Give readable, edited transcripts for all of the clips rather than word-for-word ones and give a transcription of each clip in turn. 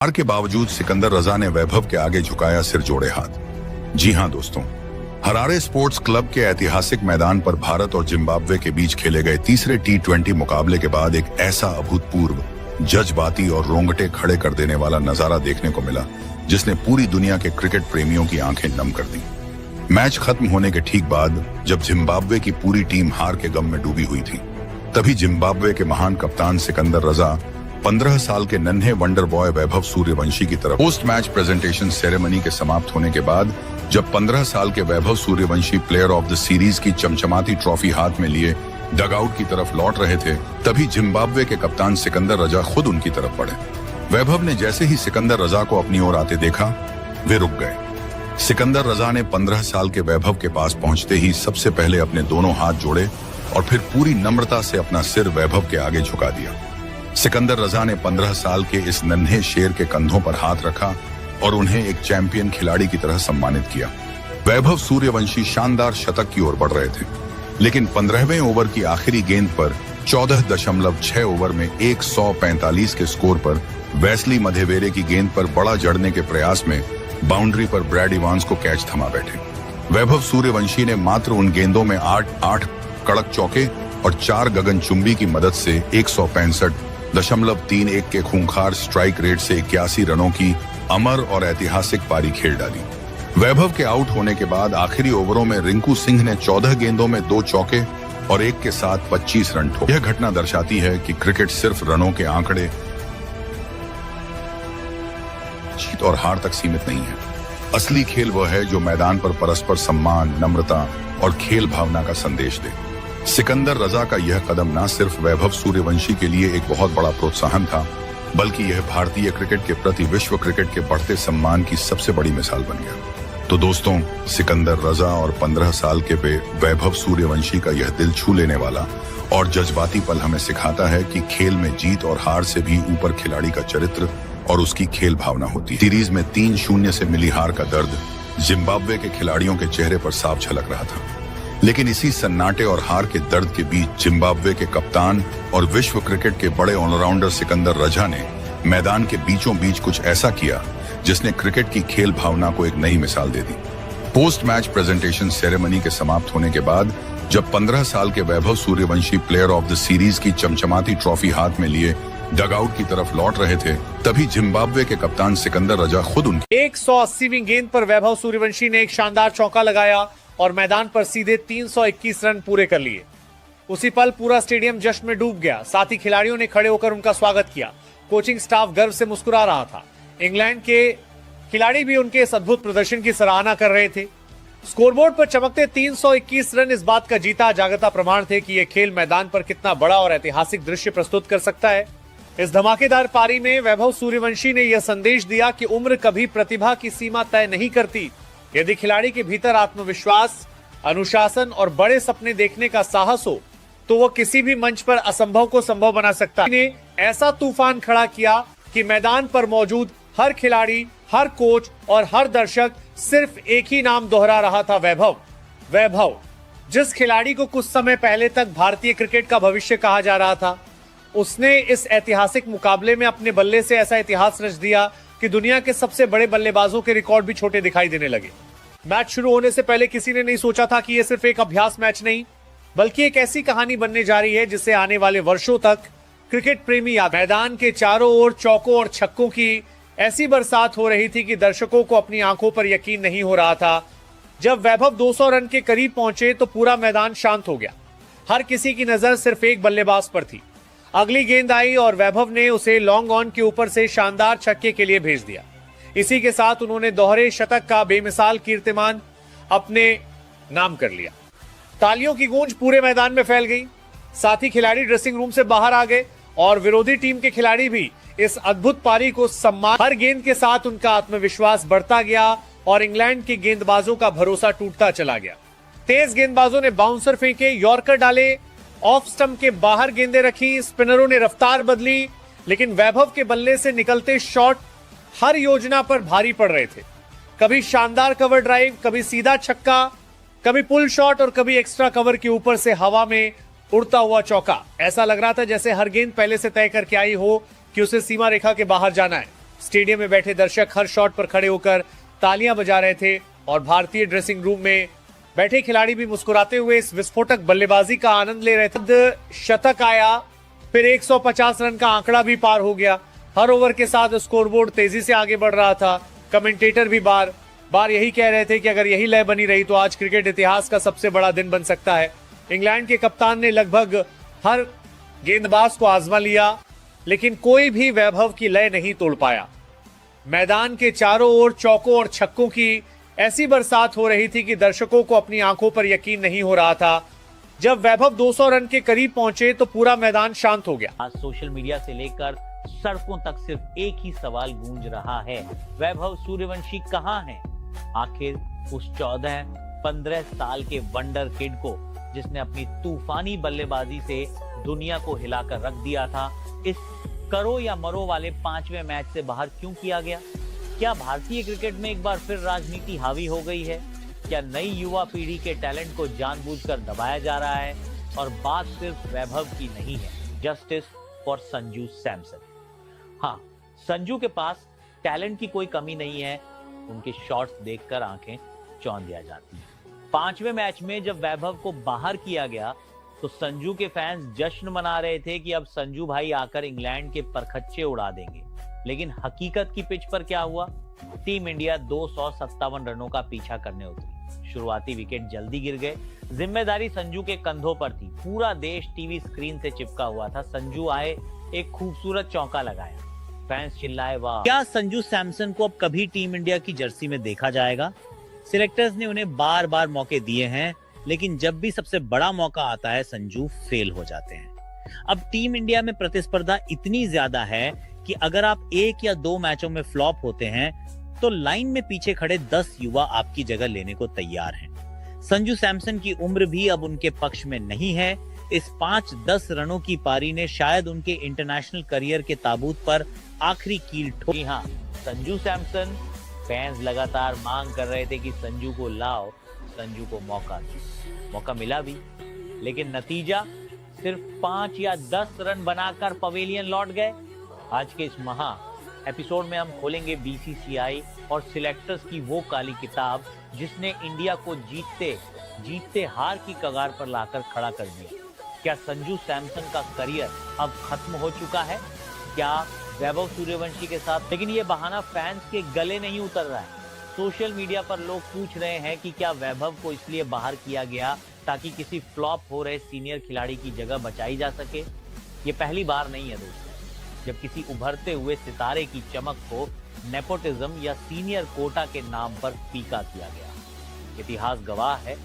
हार के बावजूद सिकंदर रजा ने वैभव के आगे झुकाया सिर जोड़े हाथ। जी हां दोस्तों, हरारे स्पोर्ट्स क्लब के ऐतिहासिक मैदान पर भारत और जिम्बाब्वे के बीच खेले गए तीसरे T20 मुकाबले के बाद एक ऐसा अभूतपूर्व, जज्बाती और रोंगटे खड़े कर देने वाला नजारा देखने को मिला जिसने पूरी दुनिया के क्रिकेट प्रेमियों की आंखें नम कर दी। मैच खत्म होने के ठीक बाद जब जिम्बाब्वे की पूरी टीम हार के गम में डूबी हुई थी, तभी जिम्बाब्वे के महान कप्तान सिकंदर रजा 15 साल के नन्हे वंडर बॉय वैभव सूर्यवंशी की तरफ पोस्ट मैच प्रेजेंटेशन सेरेमनी के समाप्त होने के बाद जब 15 साल के Vaibhav Suryavanshi player of the series की चमचमाती ट्रॉफी हाथ में लिए डगआउट की तरफ लौट रहे थे, तभी जिम्बाब्वे के कप्तान सिकंदर रजा खुद उनकी तरफ बढ़े। वैभव ने जैसे ही सिकंदर रजा को अपनी ओर आते देखा, वे रुक गए। सिकंदर रजा ने 15 साल के वैभव के पास पहुंचते ही सबसे पहले अपने दोनों हाथ जोड़े और फिर पूरी नम्रता से अपना सिर वैभव के आगे झुका दिया। सिकंदर रजा ने 15 साल के इस नन्हे शेर के कंधों पर हाथ रखा और उन्हें एक चैंपियन खिलाड़ी की तरह सम्मानित किया। वैभव सूर्यवंशी शानदार शतक की ओर बढ़ रहे थे, लेकिन 15वें ओवर की आखिरी गेंद पर 14.6 ओवर में 145 के स्कोर पर वेस्ली मधेवेरे की गेंद पर बड़ा जड़ने के प्रयास में बाउंड्री पर ब्रैड इवांस को कैच थमा बैठे। वैभव सूर्यवंशी ने मात्र उन गेंदों में 8 कड़क चौके और 4 गगनचुंबी की मदद से 165.31 के खूंखार स्ट्राइक रेट से 81 रनों की अमर और ऐतिहासिक पारी खेल डाली। वैभव के आउट होने के बाद आखिरी ओवरों में रिंकू सिंह ने 14 गेंदों में 2 चौके और 1 के साथ 25 रन ठोके। यह घटना दर्शाती है कि क्रिकेट सिर्फ रनों के आंकड़े, जीत और हार तक सीमित नहीं है। असली खेल वह है जो मैदान पर परस्पर सम्मान, नम्रता और खेल भावना का संदेश दे। सिकंदर रजा का यह कदम न सिर्फ वैभव सूर्यवंशी के लिए एक बहुत बड़ा प्रोत्साहन था, बल्कि यह भारतीय क्रिकेट के प्रति विश्व क्रिकेट के बढ़ते सम्मान की सबसे बड़ी मिसाल बन गया। तो दोस्तों, सिकंदर रजा और 15 साल के वैभव सूर्यवंशी का यह दिल छू लेने वाला और जज्बाती पल हमें सिखाता है कि खेल में जीत और हार से भी ऊपर खिलाड़ी का चरित्र और उसकी खेल भावना होती है। सीरीज में 3-0 से मिली हार का दर्द जिम्बाब्वे के खिलाड़ियों के चेहरे पर साफ झलक रहा था, लेकिन इसी सन्नाटे और हार के दर्द के बीच जिम्बाब्वे के कप्तान और विश्व क्रिकेट के बड़े ऑलराउंडर सिकंदर रजा ने मैदान के बीचों बीच कुछ ऐसा किया जिसने क्रिकेट की खेल भावना को एक नई मिसाल दे दी। पोस्ट मैच प्रेजेंटेशन सेरेमनी के समाप्त होने के बाद जब 15 साल के Vaibhav Suryavanshi player of the series की चमचमाती ट्रॉफी हाथ में लिए डगआउट की तरफ लौट रहे थे, तभी जिम्बाब्वे के कप्तान सिकंदर रजा खुद उनकी 180वीं गेंद पर वैभव सूर्यवंशी ने एक शानदार चौका लगाया और मैदान पर सीधे 321 रन पूरे कर लिए। उसी पल पूरा स्टेडियम जश्न में डूब गया। साथ ही खिलाड़ियों ने खड़े होकर उनका स्वागत किया। कोचिंग स्टाफ गर्व से मुस्कुरा रहा था। इंग्लैंड के खिलाड़ी भी उनके इस अद्भुत प्रदर्शन की सराहना कर रहे थे। स्कोरबोर्ड पर चमकते 321 रन इस बात का जीता जागता प्रमाण थे कि यह खेल मैदान पर कितना बड़ा और ऐतिहासिक दृश्य प्रस्तुत कर सकता है। इस धमाकेदार पारी में वैभव सूर्यवंशी ने यह संदेश दिया कि उम्र कभी प्रतिभा की सीमा तय नहीं करती। यदि खिलाड़ी के भीतर आत्मविश्वास, अनुशासन और बड़े सपने देखने का साहस हो तो वह किसी भी मंच पर असंभव को संभव बना सकता है। ने ऐसा तूफान खड़ा किया कि मैदान पर मौजूद हर खिलाड़ी, हर कोच और हर दर्शक सिर्फ एक ही नाम दोहरा रहा था, वैभव। वैभव, जिस खिलाड़ी को कुछ समय पहले तक भारतीय क्रिकेट का भविष्य कहा जा रहा था, उसने इस ऐतिहासिक मुकाबले में अपने बल्ले से ऐसा इतिहास रच दिया कि दुनिया के सबसे बड़े बल्लेबाजों के रिकॉर्ड भी छोटे दिखाई देने लगे। मैच शुरू होने से पहले किसी ने नहीं सोचा था कि यह सिर्फ एक अभ्यास मैच नहीं, बल्कि एक ऐसी कहानी बनने जा रही है जिसे आने वाले वर्षों तक क्रिकेट प्रेमी याद। मैदान के चारों ओर चौकों और छक्कों की ऐसी बरसात हो रही थी कि दर्शकों को अपनी आंखों पर यकीन नहीं हो रहा था। जब वैभव 200 रन के करीब पहुंचे तो पूरा मैदान शांत हो गया। हर किसी की नजर सिर्फ एक बल्लेबाज पर थी। अगली गेंद आई और वैभव ने उसे लॉन्ग ऑन के ऊपर से शानदार छक्के के लिए भेज दिया। इसी के साथ उन्होंने दोहरे शतक का बेमिसाल कीर्तिमान अपने नाम कर लिया। तालियों की गूंज पूरे मैदान में फैल गई। साथ ही खिलाड़ी ड्रेसिंग रूम से बाहर आ गए और विरोधी टीम के खिलाड़ी भी इस अद्भुत पारी को सम्मान। हर गेंद के साथ उनका आत्मविश्वास बढ़ता गया और इंग्लैंड के गेंदबाजों का भरोसा टूटता चला गया। तेज गेंदबाजों ने बाउंसर फेंके, यॉर्कर डाले, ऑफ स्टंप के बाहर गेंदें रखी, स्पिनरों ने रफ्तार बदली, लेकिन वैभव के बल्ले से निकलते शॉट हर योजना पर भारी पड़ रहे थे। कभी शानदार कवर ड्राइव, कभी सीधा छक्का, कभी पुल शॉट और कभी एक्स्ट्रा कवर के ऊपर से हवा में उड़ता हुआ चौका। ऐसा लग रहा था जैसे हर गेंद पहले से तय करके आई हो कि उसे सीमा रेखा के बाहर जाना है। स्टेडियम में बैठे दर्शक हर शॉट पर खड़े होकर तालियां बजा रहे थे और भारतीय ड्रेसिंग रूम में बैठे खिलाड़ी भी मुस्कुराते हुए इस विस्फोटक बल्लेबाजी का आनंद ले रहे थे। शतक आया, फिर 150 रन का आंकड़ा भी पार हो गया। हर ओवर के साथ स्कोरबोर्ड तेजी से आगे बढ़ रहा था। कमेंटेटर भी बार बार यही कह रहे थे कि अगर यही लय बनी रही तो आज क्रिकेट इतिहास का सबसे बड़ा दिन बन सकता है। इंग्लैंड के कप्तान ने लगभग हर गेंदबाज को आजमा लिया, लेकिन कोई भी वैभव की लय नहीं तोड़ पाया। मैदान के चारों ओर चौकों और छक्कों की ऐसी बरसात हो रही थी कि दर्शकों को अपनी आंखों पर यकीन नहीं हो रहा था। जब वैभव 200 रन के करीब पहुंचे तो पूरा मैदान शांत हो गया। आज सोशल मीडिया से लेकर सड़कों तक सिर्फ एक ही सवाल गूंज रहा है, वैभव सूर्यवंशी कहां है? आखिर उस 14-15 साल के वंडर किड को जिसने अपनी तूफानी बल्लेबाजी से दुनिया को हिलाकर रख दिया था, इस करो या मरो वाले 5वें मैच से बाहर क्यों किया गया? क्या भारतीय क्रिकेट में एक बार फिर राजनीति हावी हो गई है? क्या नई युवा पीढ़ी के टैलेंट को जानबूझकर दबाया जा रहा है? और बात सिर्फ वैभव की नहीं है, जस्टिस फॉर संजू सैमसन। हाँ, संजू के पास टैलेंट की कोई कमी नहीं है, उनके शॉट्स देखकर आंखें चौंध आ जाती हैं। 5वें मैच में जब वैभव को बाहर किया गया तो संजू के फैंस जश्न मना रहे थे कि अब संजू भाई आकर इंग्लैंड के परखच्चे उड़ा देंगे। लेकिन हकीकत की पिच पर क्या हुआ? टीम इंडिया 257 रनों का पीछा करने उतरी। शुरुआती विकेट जल्दी गिर गए। जिम्मेदारी संजू के कंधों पर थी। पूरा देश टीवी स्क्रीन से चिपका हुआ था। संजू आए, एक खूबसूरत चौका लगाया, फैंस चिल्लाए वाह। क्या संजू सैमसन को अब कभी टीम इंडिया की जर्सी में देखा जाएगा? सिलेक्टर्स ने उन्हें बार बार मौके दिए हैं, लेकिन जब भी सबसे बड़ा मौका आता है संजू फेल हो जाते हैं। अब टीम इंडिया में प्रतिस्पर्धा इतनी ज्यादा है कि अगर आप 1 या 2 मैचों में फ्लॉप होते हैं तो लाइन में पीछे खड़े 10 युवा आपकी जगह लेने को तैयार हैं। संजू सैमसन की उम्र भी अब उनके पक्ष में नहीं है। इस 5-10 रनों की पारी ने शायद उनके इंटरनेशनल करियर के ताबूत पर आखिरी कील ठोकी। हाँ, संजू सैमसन, फैंस लगातार मांग कर रहे थे कि संजू को लाओ, संजू को मौका दो। मौका मिला भी, लेकिन नतीजा सिर्फ 5 या 10 रन बनाकर पवेलियन लौट गए। आज के इस महा एपिसोड में हम खोलेंगे बीसीसीआई और सिलेक्टर्स की वो काली किताब जिसने इंडिया को जीतते हार की कगार पर लाकर खड़ा कर दिया। क्या संजू सैमसन का करियर अब खत्म हो चुका है? क्या वैभव सूर्यवंशी के साथ? लेकिन ये बहाना फैंस के गले नहीं उतर रहा है। सोशल मीडिया पर लोग पूछ रहे हैं कि क्या वैभव को इसलिए बाहर किया गया ताकि किसी फ्लॉप हो रहे सीनियर खिलाड़ी की जगह बचाई जा सके? ये पहली बार नहीं है दोस्तों जब किसी उभरते हुए सितारे की चमक को नेपोटिज्म या सीनियर कोटा के नाम पर फीका किया गया। इतिहास गवाह है,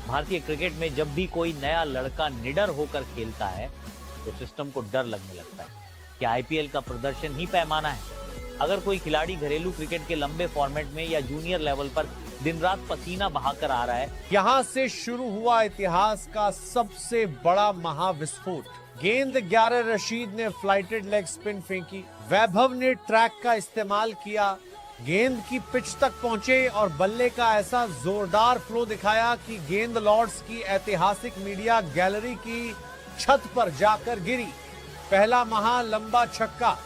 भारतीय क्रिकेट में जब भी कोई नया लड़का निडर होकर खेलता है तो सिस्टम को डर लगने लगता है। क्या आईपीएल का प्रदर्शन ही पैमाना है? अगर कोई खिलाड़ी घरेलू क्रिकेट के लंबे फॉर्मेट में या जूनियर लेवल पर दिन रात पसीना बहाकर आ रहा है। यहां से शुरू हुआ इतिहास का सबसे बड़ा महाविस्फोट। गेंद 11 रशीद ने फ्लाइटेड लेग स्पिन फेंकी। वैभव ने ट्रैक का इस्तेमाल किया, गेंद की पिच तक पहुंचे और बल्ले का ऐसा जोरदार फ्लो दिखाया कि गेंद लॉर्ड्स की ऐतिहासिक मीडिया गैलरी की छत पर जाकर गिरी। पहला महा लंबा छक्का।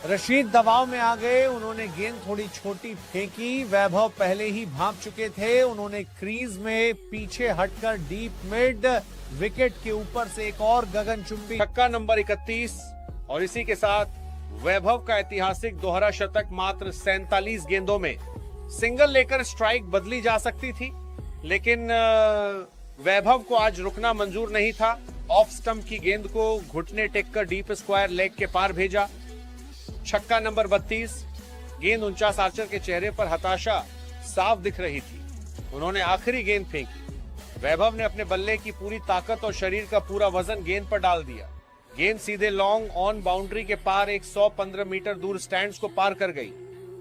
रशीद दबाव में आ गए, उन्होंने गेंद थोड़ी छोटी फेंकी। वैभव पहले ही भाग चुके थे, उन्होंने क्रीज में पीछे हटकर डीप मिड विकेट के ऊपर से एक और गगनचुंबी छक्का नंबर 31 और इसी के साथ वैभव का ऐतिहासिक दोहरा शतक। मात्र 47 गेंदों में सिंगल लेकर स्ट्राइक बदली जा सकती थी, लेकिन वैभव को आज रुकना मंजूर नहीं था। ऑफ स्टंप की गेंद को घुटने टेक कर डीप स्क्वायर लेग के पार भेजा। छक्का नंबर 32। गेंद 49 आर्चर के चेहरे पर हताशा साफ दिख रही थी। उन्होंने आखिरी गेंद फेंकी। वैभव ने अपने बल्ले की पूरी ताकत और शरीर का पूरा वजन गेंद पर डाल दिया। गेंद सीधे लॉन्ग ऑन बाउंड्री के पार 115 मीटर दूर स्टैंड्स को पार कर गई।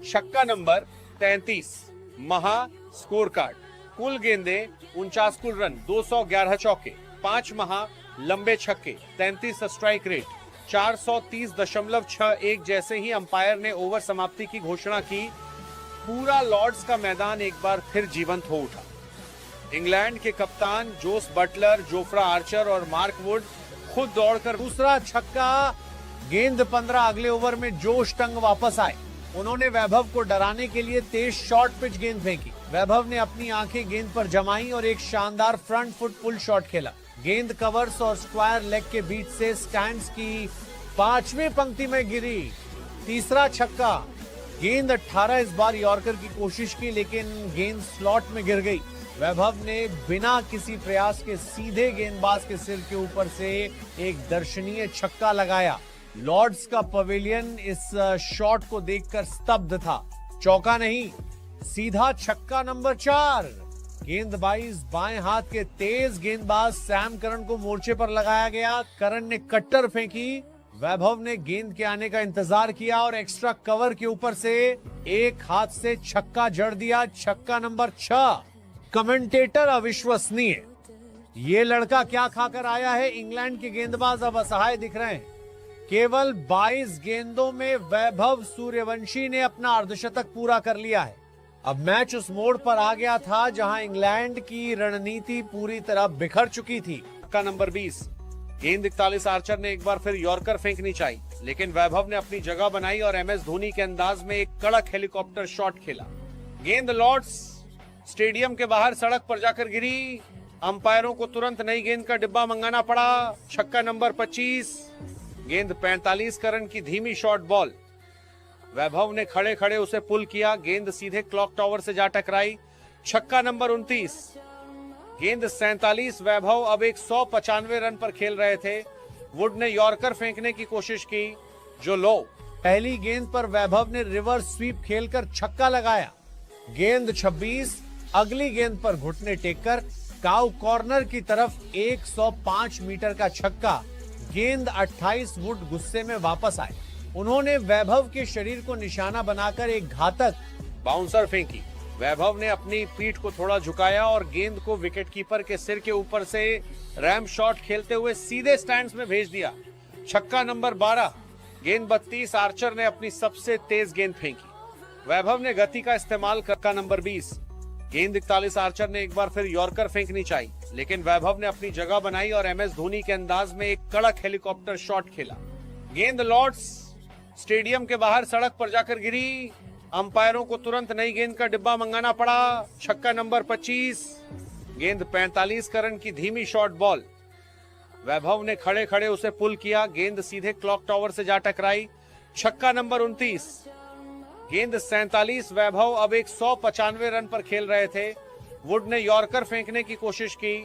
छक्का नंबर 33। महा स्कोर कार्ड। कुल गेंदें 49 कुल रन, 211 चौके, 5 महा लंबे छक्के, 33 स्ट्राइक रेट, 430.61। जैसे ही अंपायर ने ओवर समाप्ति की घोषणा की, पूरा लॉर्ड्स का मैदान एक बार फिर जीवंत हो उठा। इंग्लैंड के कप्तान जोस बटलर, जोफ्रा आर्चर और मार्क वुड खुद दौड़कर दूसरा छक्का। गेंद 15 अगले ओवर में जोश टंग वापस आए। उन्होंने वैभव को डराने के लिए तेज शॉर्ट पिच गेंद फेंकी। वैभव ने अपनी आंखें गेंद पर जमाई और एक शानदार फ्रंट फुट पुल शॉट खेला। गेंद कवर्स और स्क्वायर लेग के बीच से स्टैंड्स की 5वीं पंक्ति में गिरी। तीसरा छक्का। गेंद 18 इस बार यॉर्कर की कोशिश की, लेकिन गेंद स्लॉट में गिर गई। वैभव ने बिना किसी प्रयास के सीधे गेंदबाज के सिर के ऊपर से एक दर्शनीय छक्का लगाया। लॉर्ड्स का पवेलियन इस शॉट को देखकर स्तब्ध था। चौका नहीं, सीधा छक्का नंबर 4। गेंदबाज बाएं हाथ के तेज गेंदबाज सैम करन को मोर्चे पर लगाया गया। करन ने कट्टर फेंकी। वैभव ने गेंद के आने का इंतजार किया और एक्स्ट्रा कवर के ऊपर से एक हाथ से छक्का जड़ दिया। छक्का नंबर 6। कमेंटेटर अविश्वसनीय। ये लड़का क्या खाकर आया है। इंग्लैंड के गेंदबाज अब असहाय दिख रहे हैं। केवल 22 गेंदों में वैभव सूर्यवंशी ने अपना अर्धशतक पूरा कर लिया है। अब मैच उस मोड़ पर आ गया था जहां इंग्लैंड की रणनीति पूरी तरह बिखर चुकी थी। छक्का नंबर 20। गेंद 41 आर्चर ने एक बार फिर यॉर्कर फेंकनी चाहिए, लेकिन वैभव ने अपनी जगह बनाई और एमएस धोनी के अंदाज में एक कड़क हेलीकॉप्टर शॉट खेला। गेंद लॉर्ड्स स्टेडियम के बाहर सड़क पर जाकर गिरी। अंपायरों को तुरंत नई गेंद का डिब्बा मंगाना पड़ा। छक्का नंबर 25। गेंद 45 करन की धीमी शॉर्ट बॉल। वैभव ने खड़े खड़े उसे पुल किया। गेंद सीधे क्लॉक टावर से जा टकराई। छक्का नंबर 29। गेंद 47। वैभव अब एक 195 रन पर खेल रहे थे। वुड ने यॉर्कर फेंकने की कोशिश की, जो लो। पहली गेंद पर वैभव ने रिवर्स स्वीप खेलकर छक्का लगाया। गेंद 26। अगली गेंद पर घुटने टेककर काउ कॉर्नर की तरफ 105 मीटर का छक्का। गेंद 28। वुड गुस्से में वापस आए। उन्होंने वैभव के शरीर को निशाना बनाकर एक घातक बाउंसर फेंकी। वैभव ने अपनी पीठ को थोड़ा झुकाया और गेंद को विकेटकीपर के सिर के ऊपर से रैम शॉट खेलते हुए सीधे स्टैंड्स में भेज दिया। छक्का नंबर 12। गेंद 32। आर्चर ने अपनी सबसे तेज गेंद फेंकी। वैभव ने गति का इस्तेमाल कर। छक्का नंबर 20। गेंद 41। आर्चर ने एक बार फिर यॉर्कर फेंकनी चाहिए, लेकिन वैभव ने अपनी जगह बनाई और एमएस धोनी के अंदाज में एक कड़क हेलीकॉप्टर शॉट खेला। गेंद लॉर्ड्स स्टेडियम के बाहर सड़क पर जाकर गिरी। अंपायरों को तुरंत नई गेंद का डिब्बा मंगाना पड़ा। छक्का नंबर 25। गेंद 45 करन की धीमी शॉर्ट बॉल। वैभव ने खड़े खड़े उसे पुल किया। गेंद सीधे क्लॉक टावर से जा टकराई। छक्का नंबर 29। गेंद 47। वैभव अब एक 195 रन पर खेल रहे थे। वुड ने यॉर्कर फेंकने की कोशिश की,